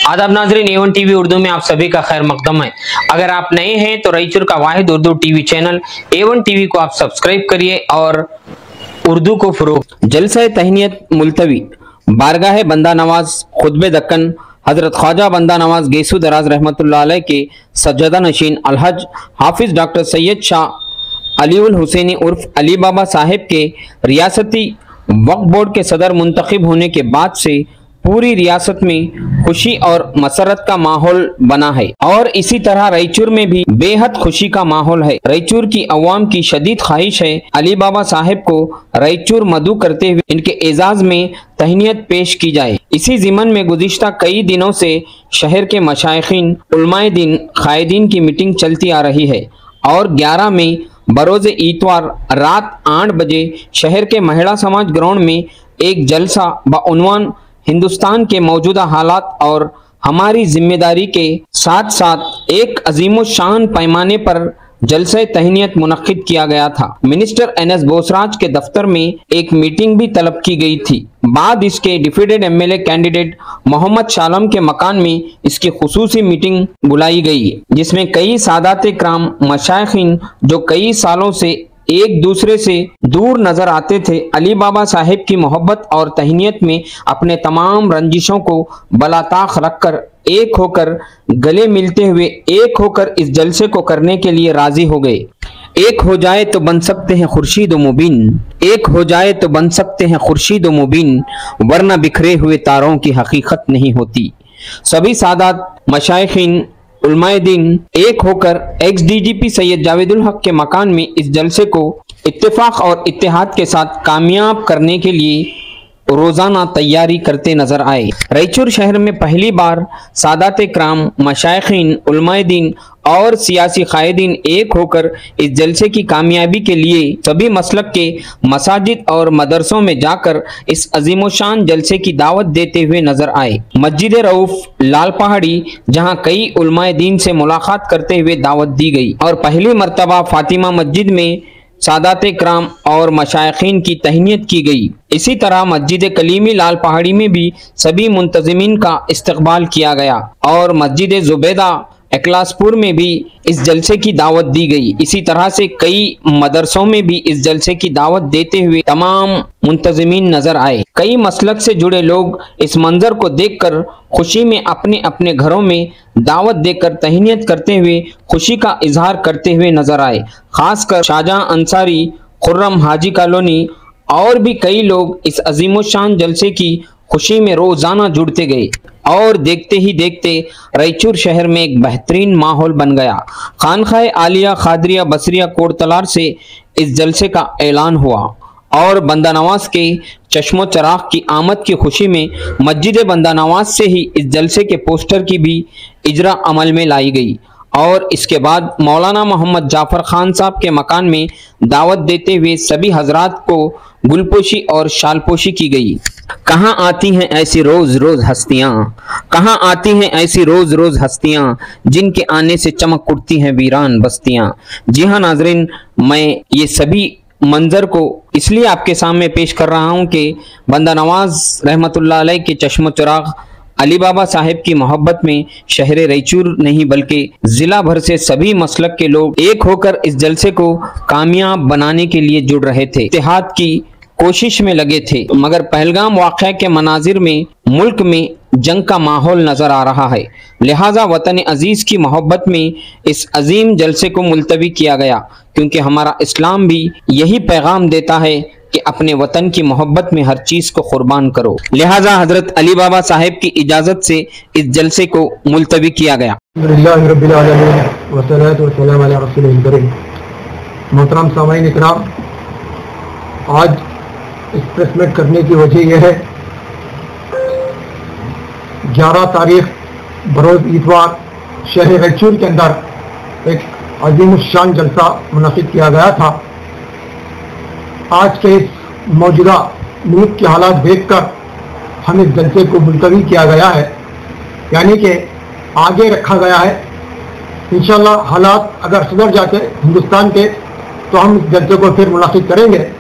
आदाब नाजरीन, A1 TV Urdu में आप सभी का खैर मकदम है। अगर आप नए हैं तो रायचूर का वाहिद Urdu TV channel A1 TV को आप सब्सक्राइब करिए और उर्दू को फरोग। जलसा तहनीयत मुलतवी बारगाह बंदा नवाज खुतबे दक्कन हजरत ख्वाजा बंदा नवाज गेसू दराज रहमतुल्लाह अलैह के सज्जदा नशीन अलहज हाफिज डॉक्टर सैयद शाह अलीउल हुसैनी उर्फ अली बाबा साहिब के रियासती वक्फ बोर्ड के सदर मुंतखब होने के बाद से पूरी रियासत में खुशी और मसरत का माहौल बना है और इसी तरह रायचूर में भी बेहद खुशी का माहौल है। रायचूर की अवाम की शदीद ख्वाहिश है अली बाबा साहिब को रायचूर मदू करते हुए इनके एजाज में तहनीयत पेश की जाए। इसी ज़िमन में गुज़िश्ता कई दिनों से शहर के मशाइखीन उलमाए दीन कायदीन की मीटिंग चलती आ रही है और 11 मई बरोज़ इतवार रात 8 बजे शहर के महिला समाज ग्राउंड में एक जलसा बउन्वान हिंदुस्तान के मौजूदा हालात और हमारी जिम्मेदारी के साथ साथ एक अजीमो शान पैमाने पर जलसे तहनीयत मुनक्किद किया गया था। मिनिस्टर NS बोसराज के दफ्तर में एक मीटिंग भी तलब की गई थी। बाद इसके डिफीटेड MLA कैंडिडेट मोहम्मद शालम के मकान में इसकी खुसूसी मीटिंग बुलाई गई, जिसमें कई सादाते कराम मशाइखीन जो कई सालों से एक दूसरे से दूर नजर आते थे, अली बाबा साहिब की मोहब्बत और तहनीयत में अपने तमाम रंजिशों को बलाताख रखकर एक होकर गले मिलते हुए एक होकर इस जलसे को करने के लिए राजी हो गए। एक हो जाए तो बन सकते हैं खुर्शीद मुबीन, एक हो जाए तो बन सकते हैं खुर्शीद मुबीन, वरना बिखरे हुए तारों की हकीकत नहीं होती। सभी सादात मशाइखीन उलमाए दीन एक होकर ex-DGP सैयद जावेदुल हक के मकान में इस जलसे को इत्तेफाक और इत्तेहाद के साथ कामयाब करने के लिए रोजाना तैयारी करते नजर आए। रायचूर शहर में पहली बार सादाते कराम मशाइखीन उलमाए दीन और सियासी कायदीन एक होकर इस जलसे की कामयाबी के लिए सभी मसलक के मसाजिद और मदरसों में जाकर इस अजीमोशान जलसे की दावत देते हुए नजर आए। मस्जिद रऊफ लाल पहाड़ी जहां कई उलमाए दीन से मुलाकात करते हुए दावत दी गई और पहली मर्तबा फातिमा मस्जिद में सादाते कराम और मशाइखीन की तहनीयत की गई। इसी तरह मस्जिद कलीमी लाल पहाड़ी में भी सभी मुंतजिमीन का इस्तकबाल किया गया और मस्जिद जुबैदा इकलासपुर में भी इस जलसे की दावत दी गई। इसी तरह से कई मदरसों में भी इस जलसे की दावत देते हुए तमाम मुंतजिमीन नजर आए। कई मसलक से जुड़े लोग इस मंजर को देखकर खुशी में अपने अपने घरों में दावत देकर तहनीयत करते हुए खुशी का इजहार करते हुए नजर आए। खासकर शाहजहां अंसारी, खुर्रम हाजी कॉलोनी और भी कई लोग इस अजीमोशान जलसे की खुशी में रोजाना जुड़ते गए और देखते ही देखते रायचूर शहर में एक बेहतरीन माहौल बन गया। खानखाए आलिया खादरिया बसरिया कोटतलार से इस जलसे का ऐलान हुआ और बंदा नवाज के चश्मो चराग की आमद की खुशी में मस्जिद बंदा नवाज से ही इस जलसे के पोस्टर की भी इजरा अमल में लाई गई और इसके बाद मौलाना मोहम्मद जाफर खान साहब के मकान में दावत देते हुए सभी हजरात को गुलपोशी और शालपोशी की गई। कहाँ आती हैं ऐसी रोज रोज हस्तियाँ, कहाँ आती हैं ऐसी रोज रोज हस्तियाँ, जिनके आने से चमक उठती हैं वीरान बस्तियाँ। जी हाँ नाजरीन, मैं ये सभी मंजर को इसलिए आपके सामने पेश कर रहा हूँ कि बंदा नवाज रहमतुल्लाह अलैह के चश्मो चिराग अली बाबा साहिब की मोहब्बत में शहर रायचूर नहीं बल्कि जिला भर से सभी मसलक के लोग एक होकर इस जलसे को कामयाब बनाने के लिए जुड़ रहे थे, इत्तेहाद की कोशिश में लगे थे। मगर पहलगाम वाक़या के मनाजिर में मुल्क में जंग का माहौल नजर आ रहा है, लिहाजा वतन अजीज की मोहब्बत में इस अजीम जलसे को मुलतवी किया गया, क्योंकि हमारा इस्लाम भी यही पैगाम देता है कि अपने वतन की मोहब्बत में हर चीज को कुर्बान करो। लिहाजा हजरत अली बाबा साहिब की इजाजत से इस जलसे को मुलतवी किया गया। मोहतरम सामाईन इकराम, आज इस प्रेस मीट करने की वजह यह है 11 तारीख बरोज इतवार शहर रायचूर के अंदर एक अजीम शान जलसा मुनक़िद किया गया था। आज के इस मौजूदा मुल्क के हालात देखकर हम इस जलसे को मुलतवी किया गया है, यानी कि आगे रखा गया है। इंशाअल्लाह हालात अगर सुधर जाते हिंदुस्तान के तो हम इस जलसे को फिर मुनक़िद करेंगे।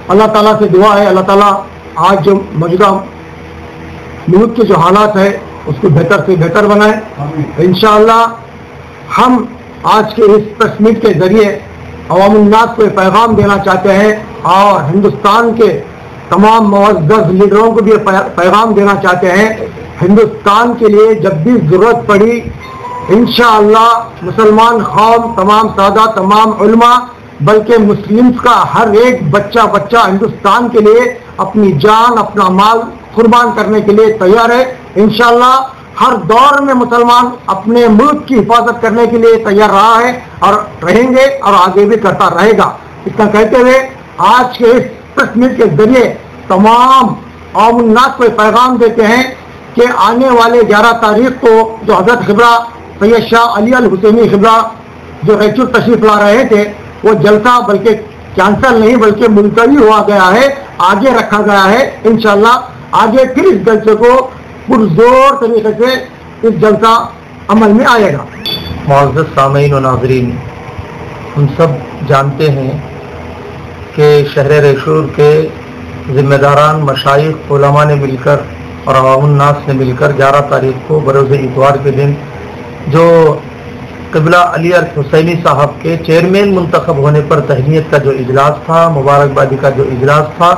अल्लाह ताला से दुआ है, अल्लाह ताला आज जो मौजूदा मुल्क के जो हालात है उसको बेहतर से बेहतर बनाए। इंशाअल्लाह हम आज के इस प्रेस मीट के जरिए अवामुन्नास को पैगाम देना चाहते हैं और हिंदुस्तान के तमाम मुअज़्ज़ज़ लीडरों को भी पैगाम देना चाहते हैं। हिंदुस्तान के लिए जब भी ज़रूरत पड़ी इंशाअल्लाह मुसलमान कौम, तमाम सादा, तमाम उलमा, बल्कि मुस्लिम्स का हर एक बच्चा हिंदुस्तान के लिए अपनी जान, अपना माल कुर्बान करने के लिए तैयार है। इंशाअल्लाह हर दौर में मुसलमान अपने मुल्क की हिफाजत करने के लिए तैयार रहा है और रहेंगे और आगे भी करता रहेगा। इतना कहते हुए आज के इस प्रेस मीट के जरिए तमाम अवामुन्नास को पैगाम देते हैं कि आने वाले 11 तारीख को जो हजरत खिबरा सैयद शाह अली अल हुसैनी खिबरा जो रायचूर तशरीफ ला रहे थे, वो जलसा बल्कि कैंसल नहीं बल्कि मुलतवी हुआ गया है, आगे रखा गया है। इंशाअल्लाह आगे फिर इस जलसे को पुरजोर तरीके से इस जलसा अमल में आएगा। मुअज़्ज़ज़ सामीन व नाज़रीन, हम सब जानते हैं कि शहर रायचूर के ज़िम्मेदारान, मशाइख, उलमा ने मिलकर और अवामुन्नास ने मिलकर 11 तारीख को बरोज़ इतवार के दिन जो क़िबला अली अल हुसैनी साहब के चेयरमैन मुंतखब होने पर तहनीत का जो इजलास था, मुबारकबादी का जो इजलास था,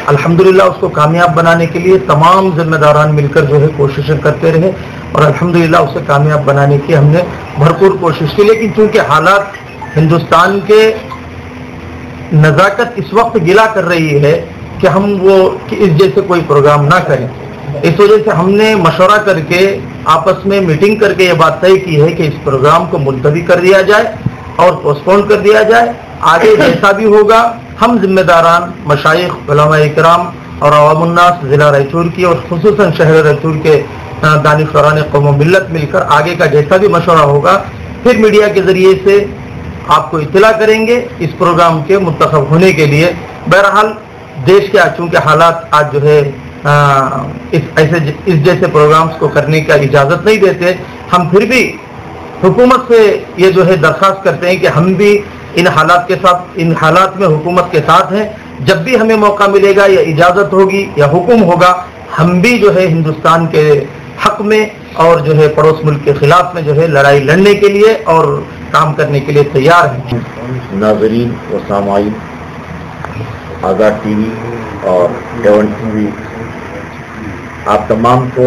अल्हम्दुलिल्लाह उसको कामयाब बनाने के लिए तमाम ज़िम्मेदारान मिलकर जो है कोशिशें करते रहे और अल्हम्दुलिल्लाह उसे कामयाब बनाने की हमने भरपूर कोशिश की। लेकिन चूँकि हालात हिंदुस्तान के नज़ाकत इस वक्त गिला कर रही है कि हम कि इस जैसे कोई प्रोग्राम ना करें, इस वजह से हमने मशवरा करके आपस में मीटिंग करके ये बात तय की है कि इस प्रोग्राम को मुलतवी कर दिया जाए और पोस्टपोन कर दिया जाए। आगे जैसा भी होगा हम जिम्मेदारान, मशाइख, उलमा इकराम और अवामुन्नास ज़िला रायचूर की और खुसूसन शहर रायचूर के दानिशवरान कौम व मिल्लत मिलकर आगे का जैसा भी मशवरा होगा फिर मीडिया के ज़रिए से आपको इत्तला करेंगे इस प्रोग्राम के मुंतखब होने के लिए। बहरहाल देश के चूँकि हालात आज जो है इस जैसे प्रोग्राम्स को करने का इजाज़त नहीं देते, हम फिर भी हुकूमत से ये जो है दरख्वास्त करते हैं कि हम भी इन हालात में हुकूमत के साथ हैं। जब भी हमें मौका मिलेगा या इजाज़त होगी या हुक्म होगा, हम भी जो है हिंदुस्तान के हक में और जो है पड़ोस मुल्क के खिलाफ में जो है लड़ाई लड़ने के लिए और काम करने के लिए तैयार हैं। नाज़रीन व सामाईन, आज़ाद टीवी और एवन टीवी आप तमाम को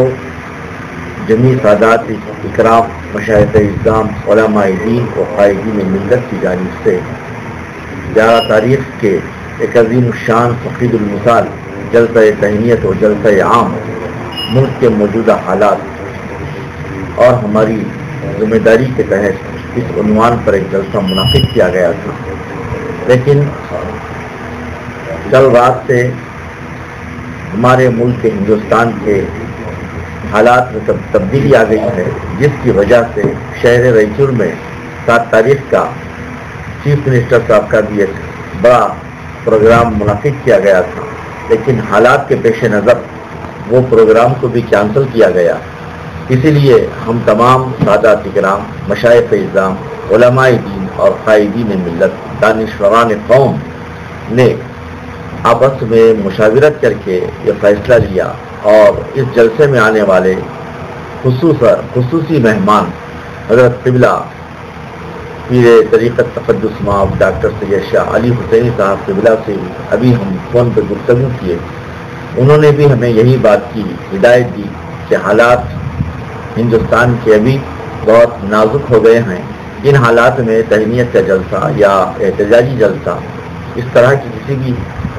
जमी सादात इकराम, मशाइख़ इस्लाम, उलमाए दीन व क़ाइदीन मिल्लत की जानिब से 11 तारीख़ के एक अज़ीम शान फ़क़ीदुल मिसाल जलसा तहनीत और जलसा आम मुल्क के मौजूदा हालात और हमारी ज़िम्मेदारी के तहत इस उन्वान पर एक जलसा मुनाक़िद किया गया था। लेकिन कल रात से हमारे मुल्क के हिंदुस्तान के हालात में तब्दीली आ गई है, जिसकी वजह से शहर रायचूर में 7 तारीख का चीफ मिनिस्टर साहब का भी एक बड़ा प्रोग्राम मुनाक़िद किया गया था। लेकिन हालात के पेश नज़र वो प्रोग्राम को भी कैंसिल किया गया। इसीलिए हम तमाम सादात इकराम, मशाइख़ इस्लाम, उलमाए दीन और क़ाइदीन मिल्लत, दानिशवरान कौम ने आपस में मुशावरत करके ये फ़ैसला लिया और इस जलसे में आने वाले खुसूसी मेहमान हज़रत क़िबला पीर तरीक़त तक़द्दुस माब डॉक्टर सैयद शाह अली हुसैनी साहब क़िबला से अभी हम फ़ोन पर गुफ्तगू किए। उन्होंने भी हमें यही बात की हिदायत दी कि हालात हिंदुस्तान के अभी बहुत नाजुक हो गए हैं। इन हालात में तहनीत का जलसा या एहतजाजी जलसा इस तरह की किसी भी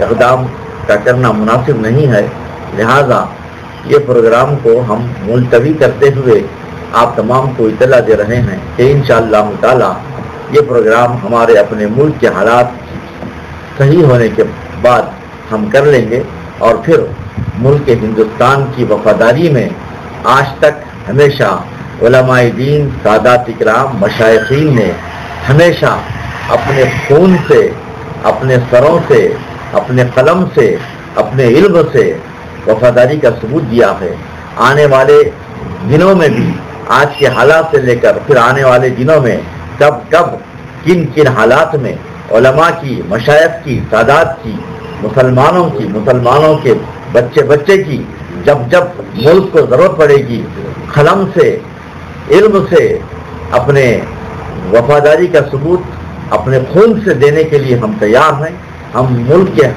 इक़दाम का करना मुनासिब नहीं है। लिहाजा ये प्रोग्राम को हम मुलतवी करते हुए आप तमाम को इत्तला दे रहे हैं कि इंशाअल्लाह ताला ये प्रोग्राम हमारे अपने मुल्क के हालात सही होने के बाद हम कर लेंगे और फिर मुल्क हिंदुस्तान की वफादारी में आज तक हमेशा उलमाए दीन, सादात इकराम, मशाइखीन ने हमेशा अपने खून से, अपने सरों से, अपने कलम से, अपने इल्म से वफादारी का सबूत दिया है। आने वाले दिनों में भी आज के हालात से लेकर फिर आने वाले दिनों में कब कब किन किन हालात में उलमा की, मशाइख की, सादात की, मुसलमानों की, मुसलमानों के बच्चे की जब जब मुल्क को ज़रूरत पड़ेगी कलम से, इल्म से, अपने वफादारी का सबूत अपने खून से देने के लिए हम तैयार हैं। हम मुल्क के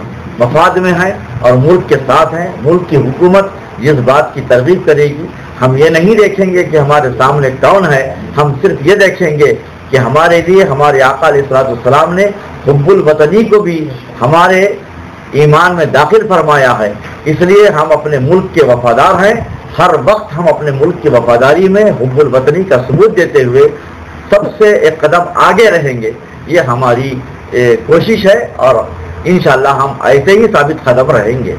मफाद में हैं और मुल्क के साथ हैं। मुल्क की हुकूमत जिस बात की तरगीब करेगी, हम ये नहीं देखेंगे कि हमारे सामने कौन है, हम सिर्फ ये देखेंगे कि हमारे लिए हमारे आका अलैहिस्सलाम ने हुब्बुल वतनी को भी हमारे ईमान में दाखिल फरमाया है। इसलिए हम अपने मुल्क के वफादार हैं। हर वक्त हम अपने मुल्क की वफादारी में हुब्बुल वतनी का सबूत देते हुए सबसे एक कदम आगे रहेंगे। ये हमारी कोशिश है और इंशाअल्लाह हम ऐसे ही साबित कदम रहेंगे।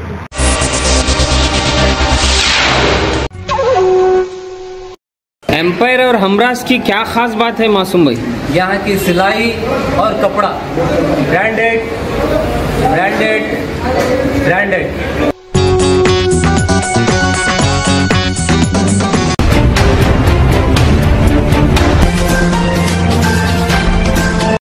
एम्पायर और हमराज की क्या खास बात है मासूम भाई? यहाँ की सिलाई और कपड़ा ब्रांडेड ब्रांडेड ब्रांडेड